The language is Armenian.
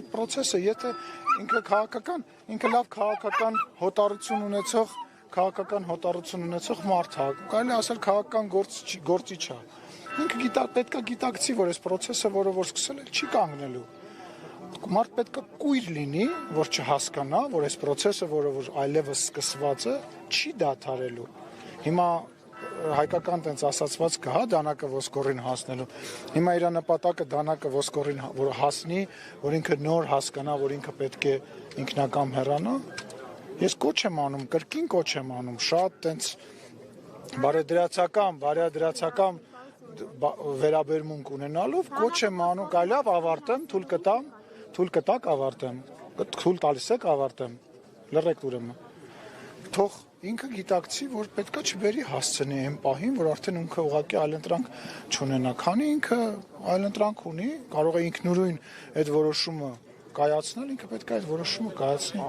այդ process-ը, եթե ինքը լավ քաղաքական հոտառություն ունեցող մարդ է, կարելի է ասել քաղաքական գործիչ է։ Ինքը պետք է գիտակցի, որ այս process-ը, որը որ սկսել է, չի կանգնելու։ Մարդ պետք է կույր լինի, որ չհասկանա, որ այս process-ը, որը որ այլևս սկսված է, չի դադարելու։ Հիմա հայկական տենց ասացված կա, դանակը ոսկորին հասնելու։ Հիմա իր նպատակը դանակը ոսկորին որ հասնի, որ ինքը նոր հասկանա, որ ինքը պետք է ինքնակամ հեռանա։ Ես կոչ եմ անում, կրկին կոչ եմ անում, շատ տենց բարեդրացական վերաբերմունք ունենալով կոչ եմ անում, կայլավ ավարտեմ, թույլ կտակ ավարտեմ, թույլ տալիս եք ավարտեմ, լռեք ուրեմն։ Թող ինքը գիտակցի, որ պետքա չբերի հասցնի այն պահին, որ արդեն ինքը ուղղակի այլընտրանք չունենա, քանի ինքը այլընտրանք ունի, կարող է ինքնուրույն այդ որոշումը կայացնել, ինքը պետք է այդ որոշումը կայացնի։